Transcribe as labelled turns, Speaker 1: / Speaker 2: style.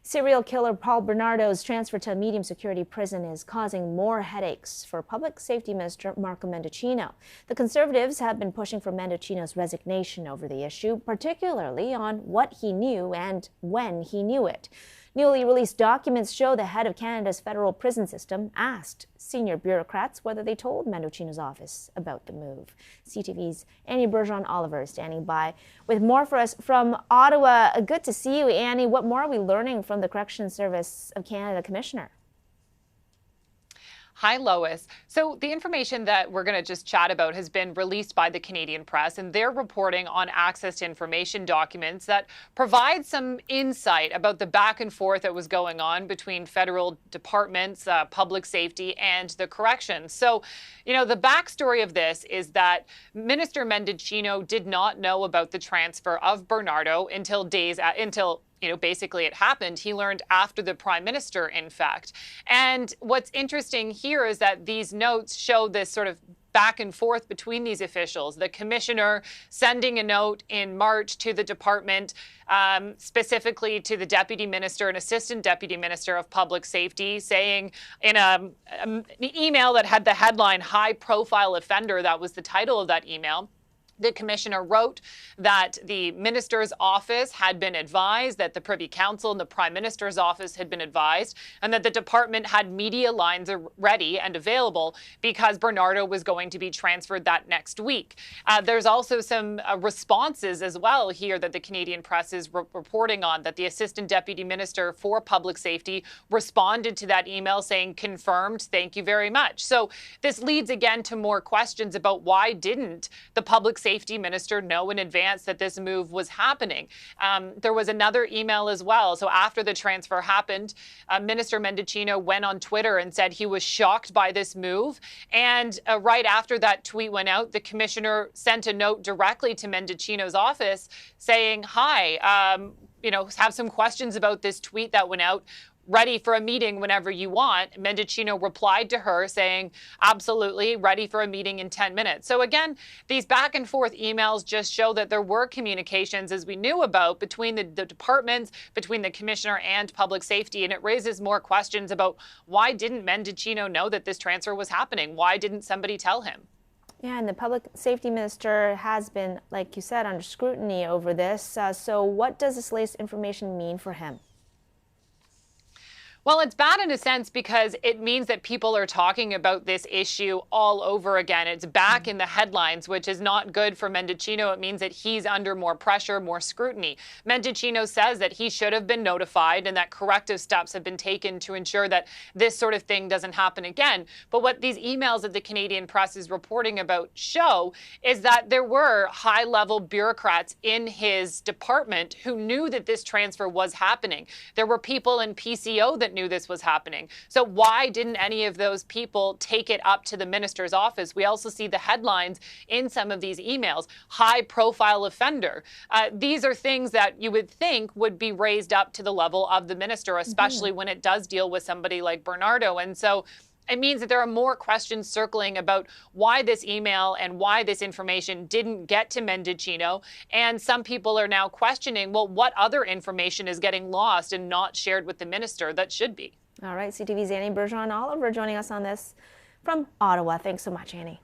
Speaker 1: Serial killer Paul Bernardo's transfer to a medium security prison is causing more headaches for Public Safety Minister Marco Mendicino. The Conservatives have been pushing for Mendicino's resignation over the issue, particularly on what he knew and when he knew it. Newly released documents show the head of Canada's federal prison system asked senior bureaucrats whether they told Mendicino's office about the move. CTV's Annie Bergeron-Oliver is standing by with more for us from Ottawa. Good to see you, Annie. What more are we learning from the Corrections Service of Canada Commissioner?
Speaker 2: Hi, Lois. So the information that we're going to just chat about has been released by the Canadian press, and they're reporting on access to information documents that provide some insight about the back and forth that was going on between federal departments, public safety, and the corrections. So, the backstory of this is that Minister Mendicino did not know about the transfer of Bernardo until basically it happened. He learned after the Prime Minister, in fact. And what's interesting here is that these notes show this sort of back and forth between these officials. The commissioner sending a note in March to the department, specifically to the deputy minister and assistant deputy minister of public safety, saying in an email that had the headline "High Profile Offender," that was the title of that email. The commissioner wrote that the minister's office had been advised, that the Privy Council and the Prime Minister's office had been advised, and that the department had media lines ready and available because Bernardo was going to be transferred that next week. There's also some responses as well here that the Canadian press is reporting on, that the Assistant Deputy Minister for Public Safety responded to that email saying, "Confirmed, thank you very much." So this leads again to more questions about why didn't the Public Safety Minister know in advance that this move was happening. There was another email as well. So after the transfer happened, Minister Mendicino went on Twitter and said he was shocked by this move. And right after that tweet went out, the commissioner sent a note directly to Mendicino's office saying, "Hi, have some questions about this tweet that went out. Ready for a meeting whenever you want." Mendicino replied to her saying, "Absolutely, ready for a meeting in 10 minutes. So again, these back and forth emails just show that there were communications, as we knew about, between the departments, between the commissioner and public safety. And it raises more questions about why didn't Mendicino know that this transfer was happening? Why didn't somebody tell him?
Speaker 1: Yeah, and the Public Safety Minister has been, like you said, under scrutiny over this. So what does this latest information mean for him?
Speaker 2: Well, it's bad in a sense because it means that people are talking about this issue all over again. It's back in the headlines, which is not good for Mendicino. It means that he's under more pressure, more scrutiny. Mendicino says that he should have been notified and that corrective steps have been taken to ensure that this sort of thing doesn't happen again. But what these emails that the Canadian press is reporting about show is that there were high-level bureaucrats in his department who knew that this transfer was happening. There were people in PCO that knew this was happening. So why didn't any of those people take it up to the minister's office? We also see the headlines in some of these emails, "High profile offender." These are things that you would think would be raised up to the level of the minister, especially when it does deal with somebody like Bernardo. And so it means that there are more questions circling about why this email and why this information didn't get to Mendicino. And some people are now questioning, well, what other information is getting lost and not shared with the minister that should be?
Speaker 1: All right, CTV's Annie Bergeron-Oliver joining us on this from Ottawa. Thanks so much, Annie.